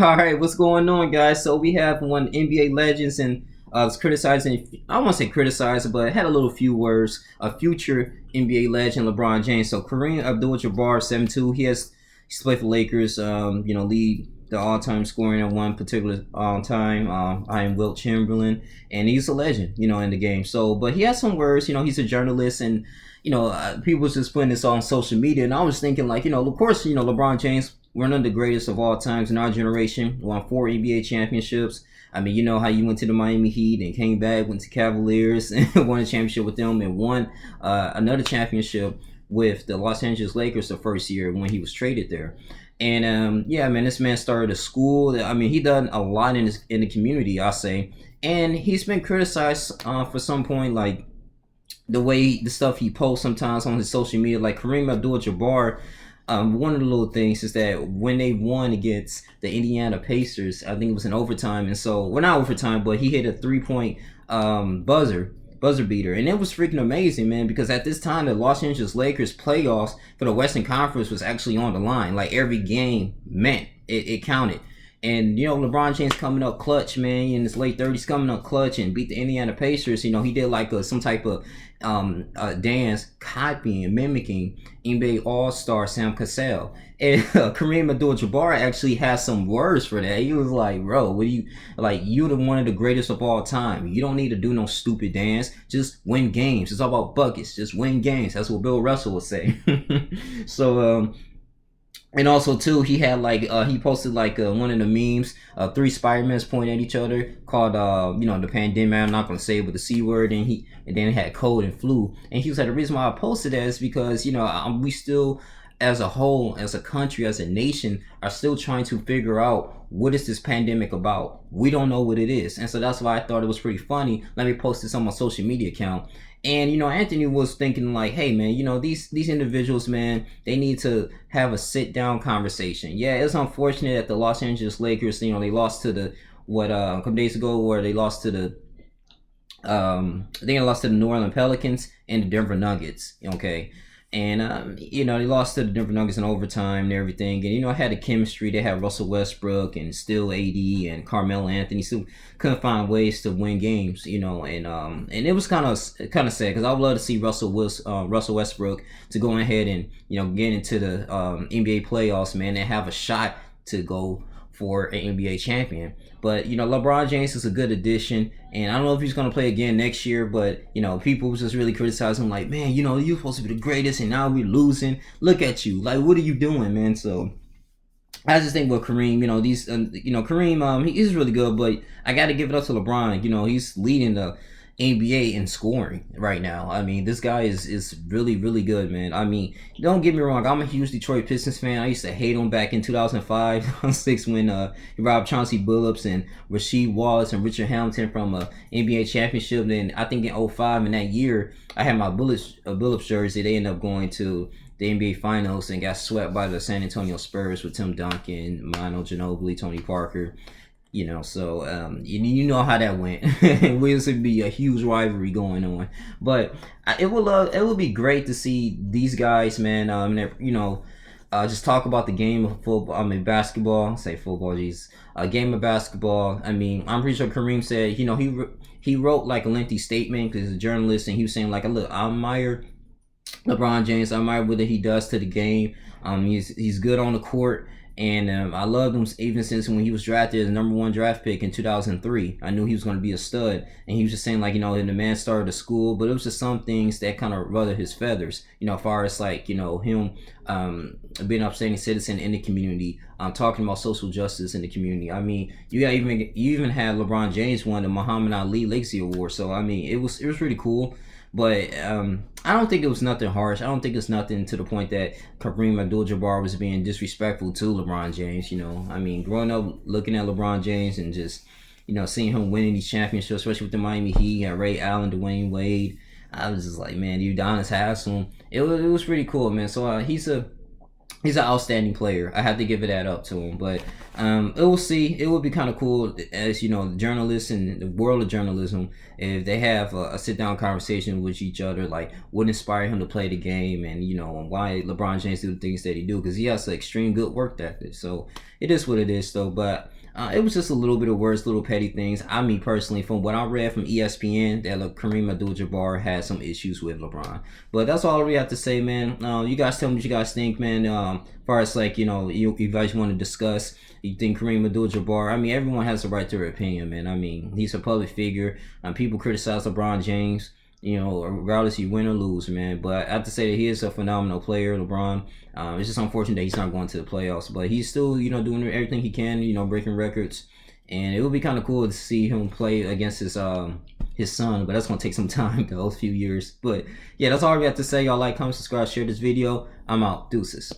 All right, what's going on, guys? So we have one NBA legends and was criticizing. I won't say criticizing, but had a little few words. A future NBA legend, LeBron James. So Kareem Abdul-Jabbar, 7'2". He's played for Lakers. Lead the all-time scoring at one particular time. I am Wilt Chamberlain, and he's a legend. In the game. So, but he has some words. He's a journalist, and people was just putting this on social media, and I was thinking like, of course, LeBron James, one of the greatest of all times in our generation, won 4 NBA championships. I mean, you know how you went to the Miami Heat and came back, went to Cavaliers, and won a championship with them, and won another championship with the Los Angeles Lakers the first year when he was traded there. And yeah, man, this man started a school. I mean, he done a lot in the community, I say, and he's been criticized for some point, like the stuff he posts sometimes on his social media, like Kareem Abdul-Jabbar. One of the little things is that when they won against the Indiana Pacers, I think it was in overtime, and so well, not overtime, but he hit a 3-point buzzer beater, and it was freaking amazing, man. Because at this time, the Los Angeles Lakers playoffs for the Western Conference was actually on the line. Like every game meant it counted. And LeBron James coming up clutch, man, in his late 30s, coming up clutch and beat the Indiana Pacers. He did like some type of dance, copying, mimicking NBA All-Star Sam Cassell. And Kareem Abdul-Jabbar actually has some words for that. He was like, "Bro, what do you like? You're one of the greatest of all time. You don't need to do no stupid dance. Just win games. It's all about buckets. Just win games." That's what Bill Russell would say. So and also too, he had like he posted like one of the memes, three Spider-Mans pointing at each other, called the pandemic. I'm not gonna say it with the C word, and then it had cold and flu. And he was like, the reason why I posted that is because we still, as a whole, as a country, as a nation, are still trying to figure out what is this pandemic about. We don't know what it is, and so that's why I thought it was pretty funny. Let me post this on my social media account. And Anthony was thinking like, hey man, these individuals, man, they need to have a sit down conversation. Yeah, it's unfortunate that the Los Angeles Lakers, they lost to the a couple days ago, where they lost to the I think they lost to the New Orleans Pelicans and the Denver Nuggets. Okay. And they lost to the Denver Nuggets in overtime and everything. And I had the chemistry. They had Russell Westbrook and still AD and Carmelo Anthony. Still couldn't find ways to win games. And it was kind of sad, because I would love to see Russell Westbrook to go ahead and get into the NBA playoffs, man, and have a shot to go for an NBA champion. But LeBron James is a good addition, and I don't know if he's gonna play again next year. But people was just really criticizing him, like, man, you're supposed to be the greatest, and now we're losing. Look at you, like, what are you doing, man? So I just think with Kareem, Kareem, he's really good, but I got to give it up to LeBron. He's leading the NBA in scoring right now. I mean, this guy is really, really good, man. I mean, don't get me wrong. I'm a huge Detroit Pistons fan. I used to hate him back in 2005, 6 when he robbed Chauncey Billups and Rasheed Wallace and Richard Hamilton from a NBA championship. Then I think in '05, in that year, I had my Billups jersey. They ended up going to the NBA Finals and got swept by the San Antonio Spurs with Tim Duncan, Manu Ginobili, Tony Parker. So you know how that went. It would be a huge rivalry going on, but it would be great to see these guys, man. Just talk about the game of football. I mean, basketball. Say football, jeez. A game of basketball. I mean, I'm pretty sure Kareem said, he wrote like a lengthy statement because he's a journalist, and he was saying like, look, I admire LeBron James. I admire what he does to the game. He's good on the court. And I loved him even since when he was drafted as the #1 draft pick in 2003. I knew he was going to be a stud. And he was just saying, like, and the man started a school. But it was just some things that kind of ruffled his feathers, as far as, like, him being an upstanding citizen in the community, talking about social justice in the community. I mean, you even had LeBron James won the Muhammad Ali Legacy Award. So, I mean, it was really cool. But I don't think it was nothing harsh. I don't think it's nothing to the point that Kareem Abdul-Jabbar was being disrespectful to LeBron James. I mean, growing up looking at LeBron James and just seeing him winning these championships, especially with the Miami Heat and Ray Allen, Dwayne Wade, I was just like, man, Udonis Haslem. It was pretty cool, man. So he's a he's an outstanding player. I have to give it that up to him. But it will see. It would be kind of cool, as you know, journalists and the world of journalism, if they have a sit down conversation with each other, like what inspired him to play the game, and you know why LeBron James do the things that he do, because he has an extreme good work ethic. So it is what it is, though. But it was just a little bit of words, little petty things. I mean, personally, from what I read from ESPN, that Kareem Abdul-Jabbar had some issues with LeBron. But that's all we have to say, man. You guys tell me what you guys think, man. As far as like, you know, you guys want to discuss, you think Kareem Abdul-Jabbar? I mean, everyone has the right to their opinion, man. I mean, he's a public figure. People criticize LeBron James, you know, regardless you win or lose, man. But I have to say that he is a phenomenal player, LeBron. It's just unfortunate that he's not going to the playoffs, but he's still, you know, doing everything he can, you know, breaking records. And it would be kind of cool to see him play against his son, but that's gonna take some time, though, a few years. But yeah, that's all we have to say. Y'all like, comment, subscribe, share this video. I'm out. Deuces.